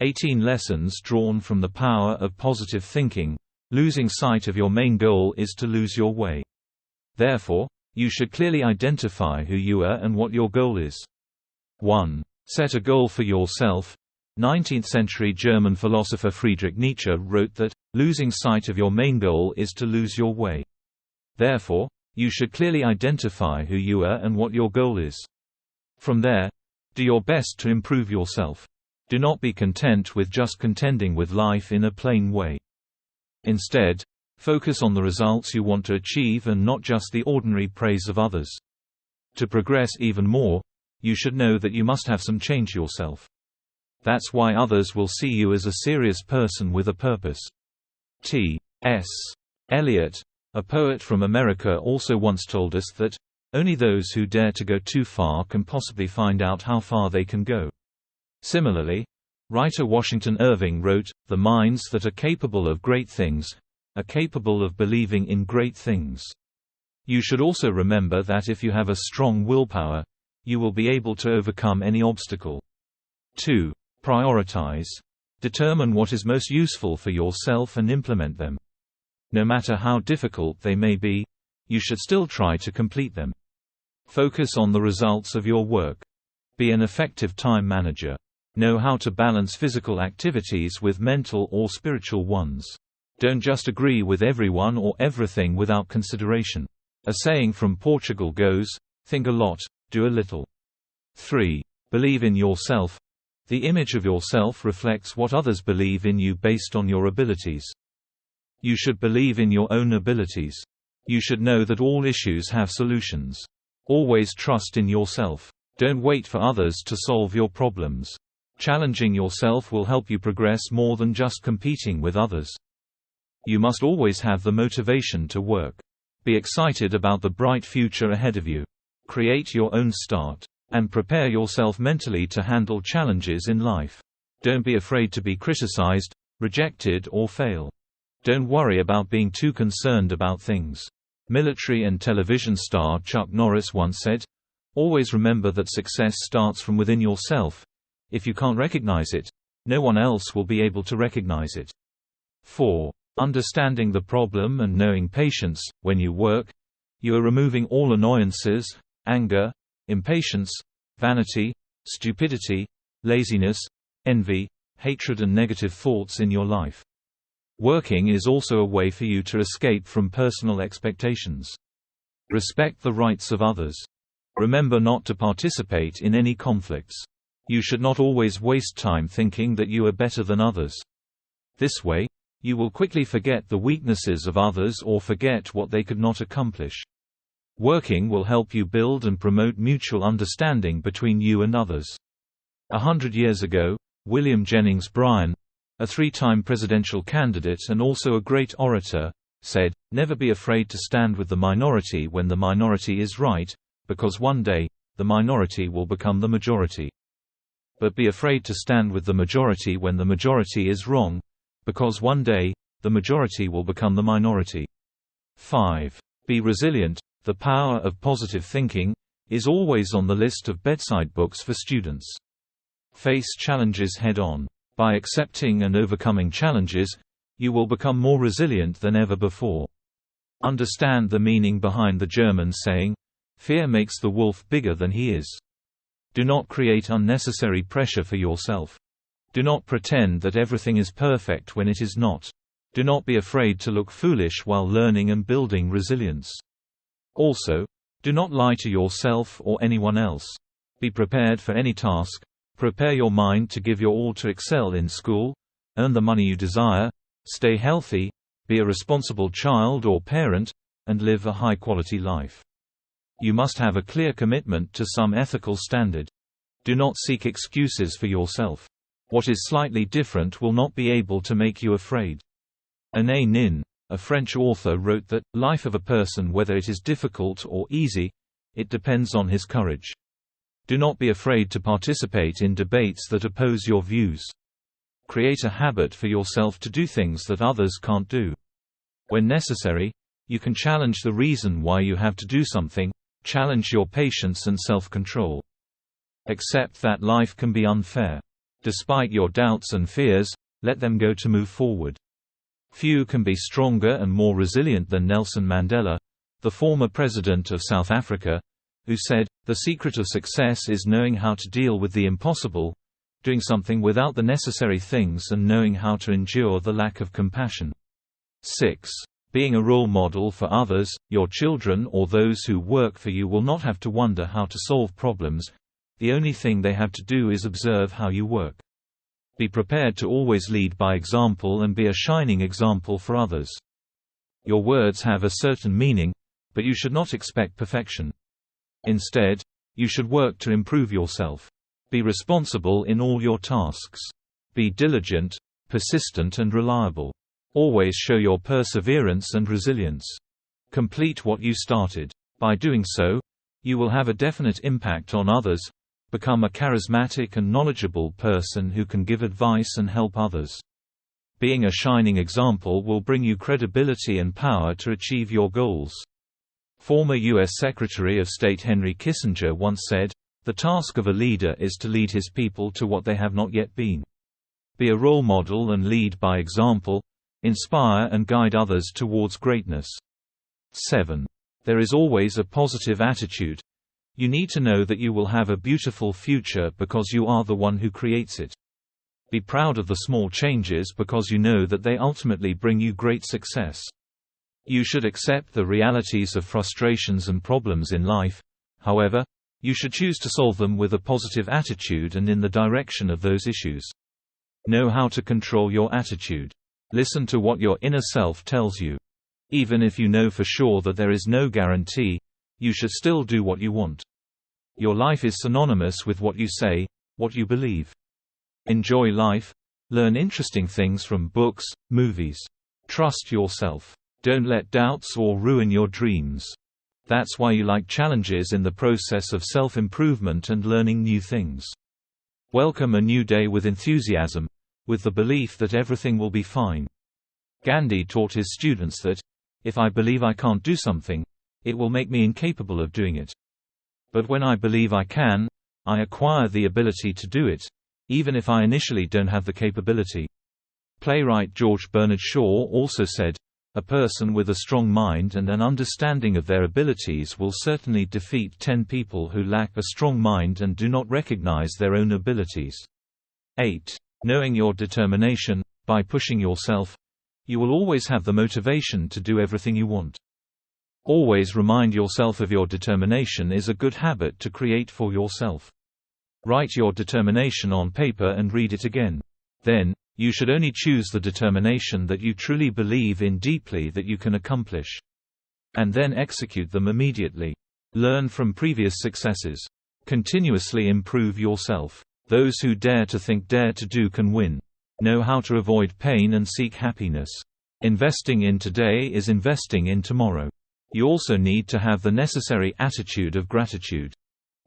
18 lessons drawn from the power of positive thinking. Losing sight of your main goal is to lose your way. Therefore, you should clearly identify who you are and what your goal is. 1. Set a goal for yourself. 19th-century German philosopher Friedrich Nietzsche wrote that, losing sight of your main goal is to lose your way. Therefore, you should clearly identify who you are and what your goal is. From there, do your best to improve yourself. Do not be content with just contending with life in a plain way. Instead, focus on the results you want to achieve and not just the ordinary praise of others. To progress even more, you should know that you must have some change yourself. That's why others will see you as a serious person with a purpose. T.S. Eliot, a poet from America, also once told us that, only those who dare to go too far can possibly find out how far they can go. Similarly, writer Washington Irving wrote, "The minds that are capable of great things are capable of believing in great things." You should also remember that if you have a strong willpower, you will be able to overcome any obstacle. 2. Prioritize. Determine what is most useful for yourself and implement them. No matter how difficult they may be, you should still try to complete them. Focus on the results of your work. Be an effective time manager. Know how to balance physical activities with mental or spiritual ones. Don't just agree with everyone or everything without consideration. A saying from Portugal goes, think a lot, do a little. 3. Believe in yourself. The image of yourself reflects what others believe in you based on your abilities. You should believe in your own abilities. You should know that all issues have solutions. Always trust in yourself. Don't wait for others to solve your problems. Challenging yourself will help you progress more than just competing with others. You must always have the motivation to work. Be excited about the bright future ahead of you. Create your own start. And prepare yourself mentally to handle challenges in life. Don't be afraid to be criticized, rejected or fail. Don't worry about being too concerned about things. Military and television star Chuck Norris once said, "Always remember that success starts from within yourself. If you can't recognize it, no one else will be able to recognize it." 4. Understanding the problem and knowing patience. When you work, you are removing all annoyances, anger, impatience, vanity, stupidity, laziness, envy, hatred and negative thoughts in your life. Working is also a way for you to escape from personal expectations. Respect the rights of others. Remember not to participate in any conflicts. You should not always waste time thinking that you are better than others. This way, you will quickly forget the weaknesses of others or forget what they could not accomplish. Working will help you build and promote mutual understanding between you and others. 100 years ago, William Jennings Bryan, a 3-time presidential candidate and also a great orator, said, "Never be afraid to stand with the minority when the minority is right, because one day, the minority will become the majority. But be afraid to stand with the majority when the majority is wrong, because one day, the majority will become the minority." 5. Be resilient. The Power of Positive Thinking is always on the list of bedside books for students. Face challenges head-on. By accepting and overcoming challenges, you will become more resilient than ever before. Understand the meaning behind the German saying, "Fear makes the wolf bigger than he is." Do not create unnecessary pressure for yourself. Do not pretend that everything is perfect when it is not. Do not be afraid to look foolish while learning and building resilience. Also, do not lie to yourself or anyone else. Be prepared for any task. Prepare your mind to give your all to excel in school, earn the money you desire, stay healthy, be a responsible child or parent, and live a high-quality life. You must have a clear commitment to some ethical standard. Do not seek excuses for yourself. What is slightly different will not be able to make you afraid. Anaïs Nin, a French author, wrote that, "Life of a person, whether it is difficult or easy, it depends on his courage." Do not be afraid to participate in debates that oppose your views. Create a habit for yourself to do things that others can't do. When necessary, you can challenge the reason why you have to do something, challenge your patience and self-control. Accept that life can be unfair. Despite your doubts and fears, let them go to move forward. Few can be stronger and more resilient than Nelson Mandela, the former president of South Africa, who said, "The secret of success is knowing how to deal with the impossible, doing something without the necessary things and knowing how to endure the lack of compassion." 6. Being a role model for others, your children or those who work for you will not have to wonder how to solve problems. The only thing they have to do is observe how you work. Be prepared to always lead by example and be a shining example for others. Your words have a certain meaning, but you should not expect perfection. Instead, you should work to improve yourself. Be responsible in all your tasks. Be diligent, persistent and reliable. Always show your perseverance and resilience. Complete what you started. By doing so, you will have a definite impact on others, become a charismatic and knowledgeable person who can give advice and help others. Being a shining example will bring you credibility and power to achieve your goals. Former U.S. Secretary of State Henry Kissinger once said, "The task of a leader is to lead his people to what they have not yet been." Be a role model and lead by example, inspire and guide others towards greatness. 7. There is always a positive attitude. You need to know that you will have a beautiful future because you are the one who creates it. Be proud of the small changes because you know that they ultimately bring you great success. You should accept the realities of frustrations and problems in life. However, you should choose to solve them with a positive attitude and in the direction of those issues. Know how to control your attitude. Listen to what your inner self tells you. Even if you know for sure that there is no guarantee, you should still do what you want. Your life is synonymous with what you say, what you believe. Enjoy life. Learn interesting things from books, movies. Trust yourself. Don't let doubts or ruin your dreams. That's why you like challenges in the process of self-improvement and learning new things. Welcome a new day with enthusiasm, with the belief that everything will be fine. Gandhi taught his students that, "If I believe I can't do something, it will make me incapable of doing it. But when I believe I can, I acquire the ability to do it, even if I initially don't have the capability." Playwright George Bernard Shaw also said, "A person with a strong mind and an understanding of their abilities will certainly defeat 10 people who lack a strong mind and do not recognize their own abilities." 8. Knowing your determination. By pushing yourself, you will always have the motivation to do everything you want. Always remind yourself of your determination is a good habit to create for yourself. Write your determination on paper and read it again. Then, you should only choose the determination that you truly believe in deeply that you can accomplish. And then execute them immediately. Learn from previous successes. Continuously improve yourself. Those who dare to think dare to do can win. Know how to avoid pain and seek happiness. Investing in today is investing in tomorrow. You also need to have the necessary attitude of gratitude.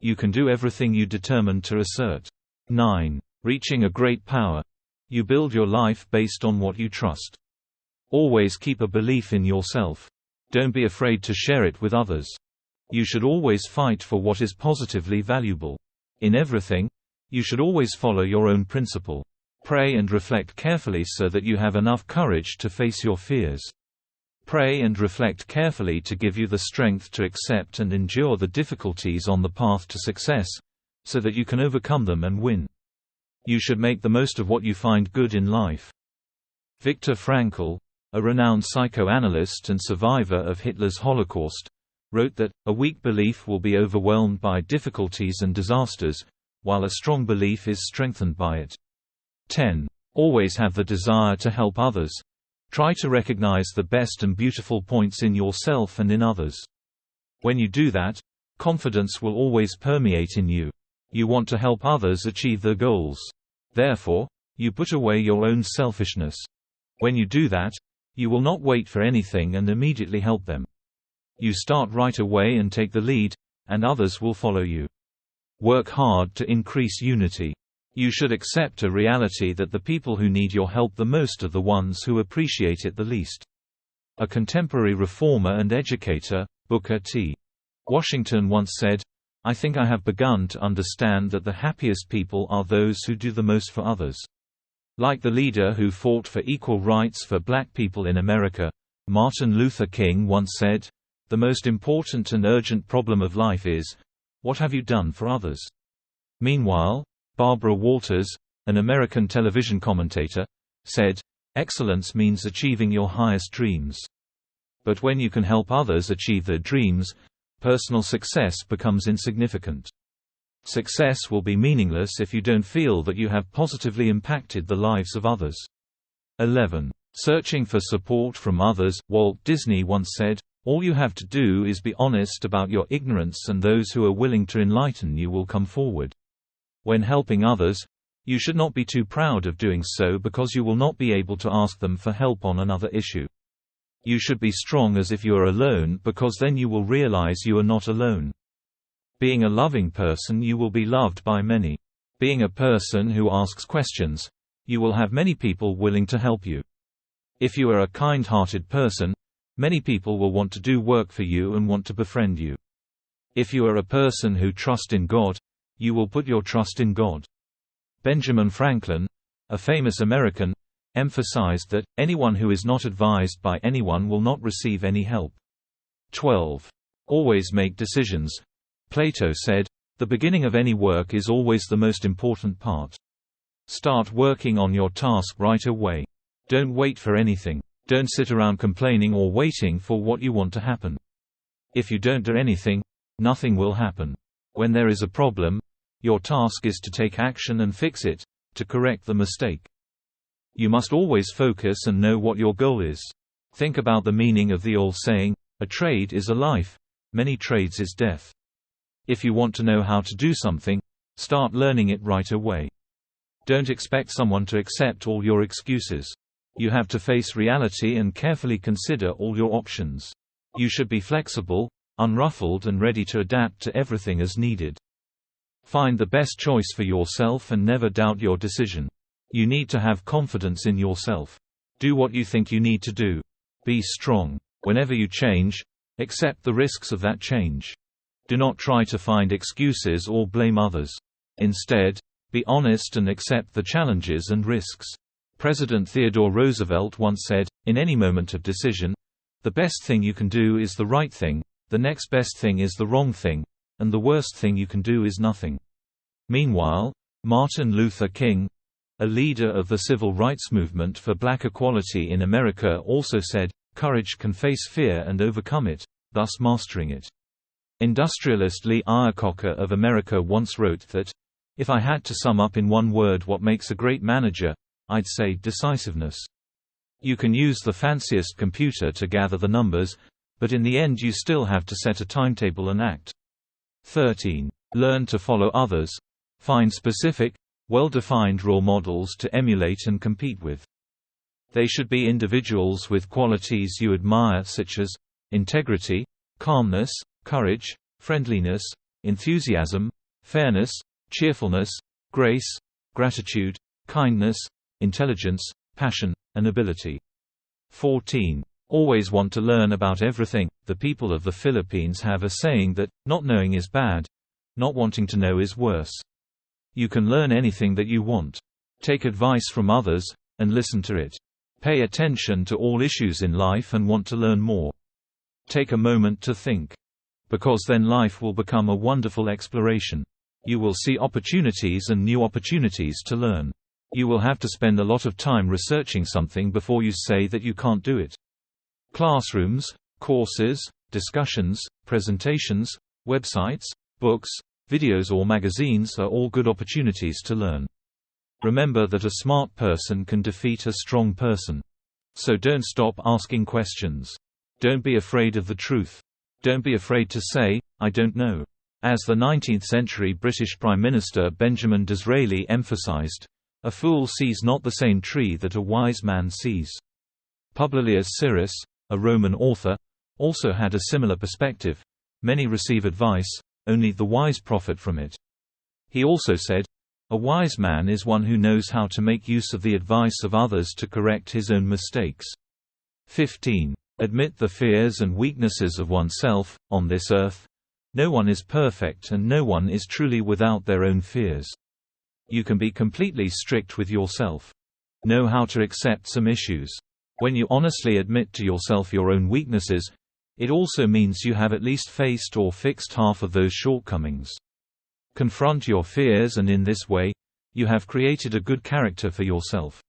You can do everything you determine to assert. 9. Reaching a great power. You build your life based on what you trust. Always keep a belief in yourself. Don't be afraid to share it with others. You should always fight for what is positively valuable. In everything, you should always follow your own principle. Pray and reflect carefully so that you have enough courage to face your fears. Pray and reflect carefully to give you the strength to accept and endure the difficulties on the path to success, so that you can overcome them and win. You should make the most of what you find good in life. Viktor Frankl, a renowned psychoanalyst and survivor of Hitler's Holocaust, wrote that, "A weak belief will be overwhelmed by difficulties and disasters, while a strong belief is strengthened by it." 10. Always have the desire to help others. Try to recognize the best and beautiful points in yourself and in others. When you do that, confidence will always permeate in you. You want to help others achieve their goals. Therefore, you put away your own selfishness. When you do that, you will not wait for anything and immediately help them. You start right away and take the lead, and others will follow you. Work hard to increase unity. You should accept a reality that the people who need your help the most are the ones who appreciate it the least. A contemporary reformer and educator, Booker T. Washington once said, I think I have begun to understand that the happiest people are those who do the most for others. Like the leader who fought for equal rights for black people in America, Martin Luther King once said, "The most important and urgent problem of life is, what have you done for others?" Meanwhile, Barbara Walters, an American television commentator, said, "Excellence means achieving your highest dreams. But when you can help others achieve their dreams, personal success becomes insignificant. Success will be meaningless if you don't feel that you have positively impacted the lives of others." 11. Searching for support from others. Walt Disney once said, "All you have to do is be honest about your ignorance, and those who are willing to enlighten you will come forward." When helping others, you should not be too proud of doing so, because you will not be able to ask them for help on another issue. You should be strong as if you are alone, because then you will realize you are not alone. Being a loving person, you will be loved by many. Being a person who asks questions, you will have many people willing to help you. If you are a kind-hearted person, many people will want to do work for you and want to befriend you. If you are a person who trusts in God, you will put your trust in God. Benjamin Franklin, a famous American, emphasized that anyone who is not advised by anyone will not receive any help. 12. Always make decisions. Plato said, "The beginning of any work is always the most important part." Start working on your task right away. Don't wait for anything. Don't sit around complaining or waiting for what you want to happen. If you don't do anything, nothing will happen. When there is a problem, your task is to take action and fix it, to correct the mistake. You must always focus and know what your goal is. Think about the meaning of the old saying, "A trade is a life, many trades is death." If you want to know how to do something, start learning it right away. Don't expect someone to accept all your excuses. You have to face reality and carefully consider all your options. You should be flexible, unruffled, and ready to adapt to everything as needed. Find the best choice for yourself and never doubt your decision. You need to have confidence in yourself. Do what you think you need to do. Be strong. Whenever you change, accept the risks of that change. Do not try to find excuses or blame others. Instead, be honest and accept the challenges and risks. President Theodore Roosevelt once said, "In any moment of decision, the best thing you can do is the right thing, the next best thing is the wrong thing, and the worst thing you can do is nothing." Meanwhile, Martin Luther King, a leader of the civil rights movement for black equality in America, also said, "Courage can face fear and overcome it, thus mastering it." Industrialist Lee Iacocca of America once wrote that, "If I had to sum up in one word what makes a great manager, I'd say decisiveness." You can use the fanciest computer to gather the numbers, but in the end you still have to set a timetable and act. 13. Learn to follow others. Find specific, well-defined role models to emulate and compete with. They should be individuals with qualities you admire, such as integrity, calmness, courage, friendliness, enthusiasm, fairness, cheerfulness, grace, gratitude, kindness, intelligence, passion, and ability. 14. Always want to learn about everything. The people of the Philippines have a saying that, "Not knowing is bad, not wanting to know is worse." You can learn anything that you want. Take advice from others, and listen to it. Pay attention to all issues in life and want to learn more. Take a moment to think. Because then life will become a wonderful exploration. You will see opportunities and new opportunities to learn. You will have to spend a lot of time researching something before you say that you can't do it. Classrooms, courses, discussions, presentations, websites, books, videos or magazines are all good opportunities to learn. Remember that a smart person can defeat a strong person. So don't stop asking questions. Don't be afraid of the truth. Don't be afraid to say, "I don't know." As the 19th-century British Prime Minister Benjamin Disraeli emphasized, "A fool sees not the same tree that a wise man sees." Publilius Syrus, a Roman author, also had a similar perspective. Many receive advice, only the wise profit from it. He also said, "A wise man is one who knows how to make use of the advice of others to correct his own mistakes." 15. Admit the fears and weaknesses of oneself. On this earth, No one is perfect and no one is truly without their own fears. You can be completely strict with yourself. Know how to accept some issues. When you honestly admit to yourself your own weaknesses, it also means you have at least faced or fixed half of those shortcomings. Confront your fears, and in this way, you have created a good character for yourself.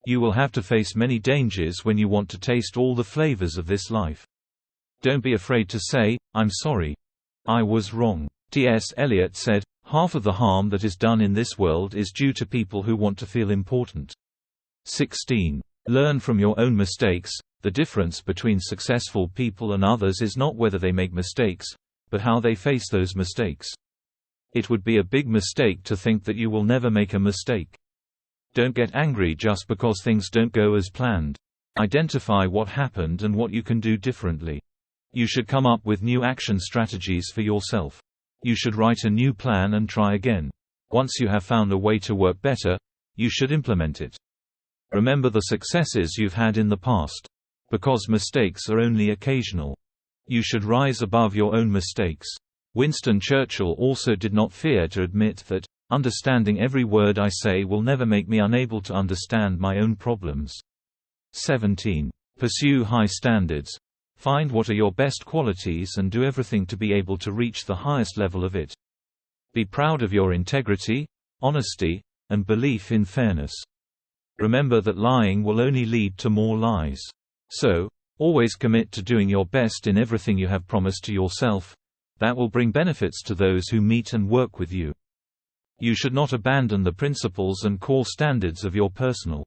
You will have to face many dangers when you want to taste all the flavors of this life. Don't be afraid to say, "I'm sorry. I was wrong." T.S. Eliot said, "Half of the harm that is done in this world is due to people who want to feel important." 16. Learn from your own mistakes. The difference between successful people and others is not whether they make mistakes, but how they face those mistakes. It would be a big mistake to think that you will never make a mistake. Don't get angry just because things don't go as planned. Identify what happened and what you can do differently. You should come up with new action strategies for yourself. You should write a new plan and try again. Once you have found a way to work better, you should implement it. Remember the successes you've had in the past. Because mistakes are only occasional. You should rise above your own mistakes. Winston Churchill also did not fear to admit that, "Understanding every word I say will never make me unable to understand my own problems." 17. Pursue high standards. Find what are your best qualities and do everything to be able to reach the highest level of it. Be proud of your integrity, honesty, and belief in fairness. Remember that lying will only lead to more lies. So, always commit to doing your best in everything you have promised to yourself. That will bring benefits to those who meet and work with you. You should not abandon the principles and core standards of your personal.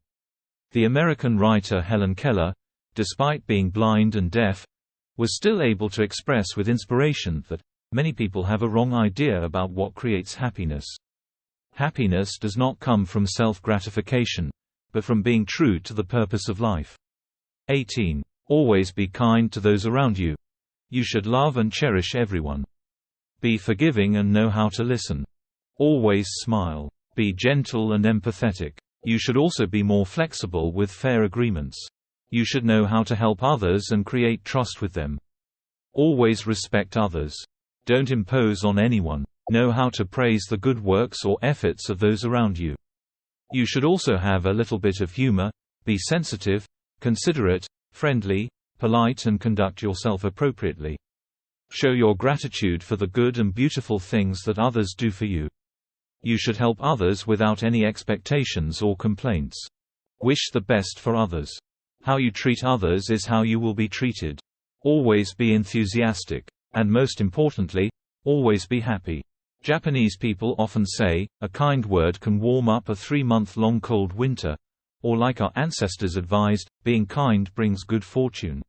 The American writer Helen Keller, despite being blind and deaf, was still able to express with inspiration that many people have a wrong idea about what creates happiness. Happiness does not come from self-gratification, but from being true to the purpose of life. 18. Always be kind to those around you. You should love and cherish everyone. Be forgiving and know how to listen. Always smile. Be gentle and empathetic. You should also be more flexible with fair agreements. You should know how to help others and create trust with them. Always respect others. Don't impose on anyone. Know how to praise the good works or efforts of those around you. You should also have a little bit of humor, be sensitive, considerate, friendly, polite, and conduct yourself appropriately. Show your gratitude for the good and beautiful things that others do for you. You should help others without any expectations or complaints. Wish the best for others. How you treat others is how you will be treated. Always be enthusiastic. And most importantly, always be happy. Japanese people often say, "A kind word can warm up a 3-month-long cold winter," or like our ancestors advised, "Being kind brings good fortune."